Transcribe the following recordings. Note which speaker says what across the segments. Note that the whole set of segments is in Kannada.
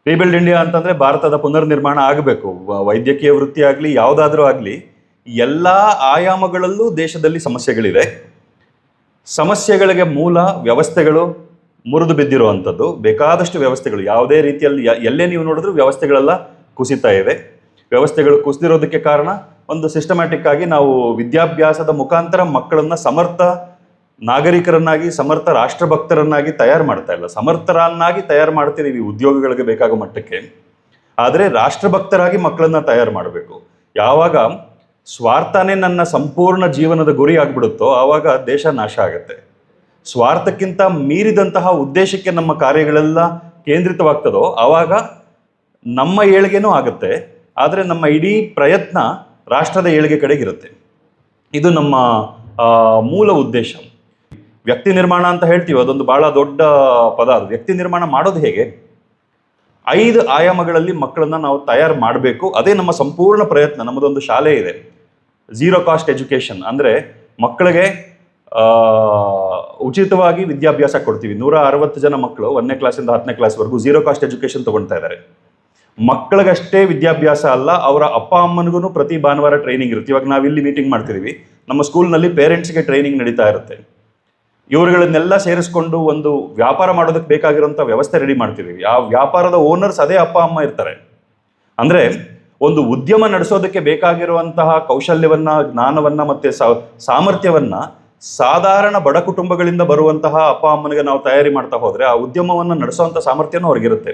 Speaker 1: ರೀಬಿಲ್ಡ್ ಇಂಡಿಯಾ ಅಂತಂದ್ರೆ ಭಾರತದ ಪುನರ್ನಿರ್ಮಾಣ ಆಗಬೇಕು. ವೈದ್ಯಕೀಯ ವೃತ್ತಿ ಆಗಲಿ ಯಾವುದಾದ್ರೂ ಆಗಲಿ ಎಲ್ಲ ಆಯಾಮಗಳಲ್ಲೂ ದೇಶದಲ್ಲಿ ಸಮಸ್ಯೆಗಳಿದೆ. ಸಮಸ್ಯೆಗಳಿಗೆ ಮೂಲ ವ್ಯವಸ್ಥೆಗಳು ಮುರಿದು ಬಿದ್ದಿರುವಂಥದ್ದು. ಬೇಕಾದಷ್ಟು ವ್ಯವಸ್ಥೆಗಳು ಯಾವುದೇ ರೀತಿಯಲ್ಲಿ ಎಲ್ಲೇ ನೀವು ನೋಡಿದ್ರೂ ವ್ಯವಸ್ಥೆಗಳೆಲ್ಲ ಕುಸಿತಾ ಇದೆ. ವ್ಯವಸ್ಥೆಗಳು ಕುಸಿದಿರೋದಕ್ಕೆ ಕಾರಣ ಒಂದು ಸಿಸ್ಟಮ್ಯಾಟಿಕ್ ಆಗಿ ನಾವು ವಿದ್ಯಾಭ್ಯಾಸದ ಮುಖಾಂತರ ಮಕ್ಕಳನ್ನ ಸಮರ್ಥ ನಾಗರಿಕರನ್ನಾಗಿ, ಸಮರ್ಥ ರಾಷ್ಟ್ರಭಕ್ತರನ್ನಾಗಿ ತಯಾರು ಮಾಡ್ತಾ ಇಲ್ಲ. ಸಮರ್ಥರನ್ನಾಗಿ ತಯಾರು ಮಾಡ್ತಿದ್ದೀವಿ ಉದ್ಯೋಗಗಳಿಗೆ ಬೇಕಾಗೋ ಮಟ್ಟಕ್ಕೆ, ಆದರೆ ರಾಷ್ಟ್ರಭಕ್ತರಾಗಿ ಮಕ್ಕಳನ್ನ ತಯಾರು ಮಾಡಬೇಕು. ಯಾವಾಗ ಸ್ವಾರ್ಥನೇ ನನ್ನ ಸಂಪೂರ್ಣ ಜೀವನದ ಗುರಿ ಆಗ್ಬಿಡುತ್ತೋ ಆವಾಗ ದೇಶ ನಾಶ ಆಗುತ್ತೆ. ಸ್ವಾರ್ಥಕ್ಕಿಂತ ಮೀರಿದಂತಹ ಉದ್ದೇಶಕ್ಕೆ ನಮ್ಮ ಕಾರ್ಯಗಳೆಲ್ಲ ಕೇಂದ್ರಿತವಾಗ್ತದೋ ಆವಾಗ ನಮ್ಮ ಏಳಿಗೆನೂ ಆಗುತ್ತೆ, ಆದರೆ ನಮ್ಮ ಇಡೀ ಪ್ರಯತ್ನ ರಾಷ್ಟ್ರದ ಏಳಿಗೆ ಕಡೆಗಿರುತ್ತೆ. ಇದು ನಮ್ಮ ಮೂಲ ಉದ್ದೇಶ. ವ್ಯಕ್ತಿ ನಿರ್ಮಾಣ ಅಂತ ಹೇಳ್ತೀವಿ, ಅದೊಂದು ಬಹಳ ದೊಡ್ಡ ಪದ. ಅದು ವ್ಯಕ್ತಿ ನಿರ್ಮಾಣ ಮಾಡೋದು ಹೇಗೆ? 5 ಆಯಾಮಗಳಲ್ಲಿ ಮಕ್ಕಳನ್ನ ನಾವು ತಯಾರು ಮಾಡಬೇಕು. ಅದೇ ನಮ್ಮ ಸಂಪೂರ್ಣ ಪ್ರಯತ್ನ. ನಮ್ಮದೊಂದು ಶಾಲೆ ಇದೆ, ಝೀರೋ ಕಾಸ್ಟ್ ಎಜುಕೇಷನ್. ಅಂದರೆ ಮಕ್ಕಳಿಗೆ ಉಚಿತವಾಗಿ ವಿದ್ಯಾಭ್ಯಾಸ ಕೊಡ್ತೀವಿ. 160 ಜನ ಮಕ್ಕಳು 1ನೇ ಕ್ಲಾಸಿಂದ 10ನೇ ಕ್ಲಾಸ್ವರೆಗೂ ಝೀರೋ ಕಾಸ್ಟ್ ಎಜುಕೇಷನ್ ತಗೊಳ್ತಾ ಇದ್ದಾರೆ. ಮಕ್ಕಳಿಗಷ್ಟೇ ವಿದ್ಯಾಭ್ಯಾಸ ಅಲ್ಲ, ಅವರ ಅಪ್ಪ ಅಮ್ಮನಿಗೂ ಪ್ರತಿ ಭಾನುವಾರ ಟ್ರೈನಿಂಗ್ ಇರುತ್ತೆ. ಇವಾಗ ನಾವಿಲ್ಲಿ ಮೀಟಿಂಗ್ ಮಾಡ್ತಿದ್ದೀವಿ, ನಮ್ಮ ಸ್ಕೂಲ್ನಲ್ಲಿ ಪೇರೆಂಟ್ಸ್ಗೆ ಟ್ರೈನಿಂಗ್ ನಡೀತಾ ಇರುತ್ತೆ. ಇವ್ರುಗಳನ್ನೆಲ್ಲ ಸೇರಿಸ್ಕೊಂಡು ಒಂದು ವ್ಯಾಪಾರ ಮಾಡೋದಕ್ಕೆ ಬೇಕಾಗಿರೋಂಥ ವ್ಯವಸ್ಥೆ ರೆಡಿ ಮಾಡ್ತಿದ್ದೀವಿ. ಆ ವ್ಯಾಪಾರದ ಓನರ್ಸ್ ಅದೇ ಅಪ್ಪ ಅಮ್ಮ ಇರ್ತಾರೆ. ಅಂದರೆ ಒಂದು ಉದ್ಯಮ ನಡೆಸೋದಕ್ಕೆ ಬೇಕಾಗಿರುವಂತಹ ಕೌಶಲ್ಯವನ್ನ, ಜ್ಞಾನವನ್ನ ಮತ್ತೆ ಸಾಮರ್ಥ್ಯವನ್ನ ಸಾಧಾರಣ ಬಡ ಕುಟುಂಬಗಳಿಂದ ಬರುವಂತಹ ಅಪ್ಪ ಅಮ್ಮನಿಗೆ ನಾವು ತಯಾರಿ ಮಾಡ್ತಾ ಹೋದ್ರೆ ಆ ಉದ್ಯಮವನ್ನು ನಡೆಸುವಂಥ ಸಾಮರ್ಥ್ಯನೂ ಅವ್ರಿಗಿರುತ್ತೆ.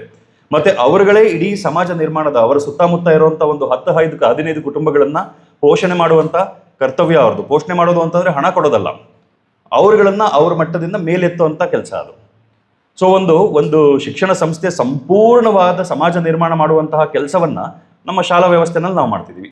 Speaker 1: ಮತ್ತೆ ಅವರುಗಳೇ ಇಡೀ ಸಮಾಜ ನಿರ್ಮಾಣದ, ಅವರ ಸುತ್ತಮುತ್ತ ಇರುವಂಥ ಒಂದು 10-15 ಕುಟುಂಬಗಳನ್ನ ಪೋಷಣೆ ಮಾಡುವಂಥ ಕರ್ತವ್ಯ ಅವ್ರದ್ದು. ಪೋಷಣೆ ಮಾಡೋದು ಅಂತಂದ್ರೆ ಹಣ ಕೊಡೋದಲ್ಲ, ಅವರುಗಳನ್ನ ಅವ್ರ ಮಟ್ಟದಿಂದ ಮೇಲೆತ್ತುವಂಥ ಕೆಲಸ ಅದು. ಸೊ ಒಂದು ಶಿಕ್ಷಣ ಸಂಸ್ಥೆ ಸಂಪೂರ್ಣವಾದ ಸಮಾಜ ನಿರ್ಮಾಣ ಮಾಡುವಂತಹ ಕೆಲಸವನ್ನ ನಮ್ಮ ಶಾಲಾ ವ್ಯವಸ್ಥೆನಲ್ಲಿ ನಾವು ಮಾಡ್ತಿದ್ದೀವಿ.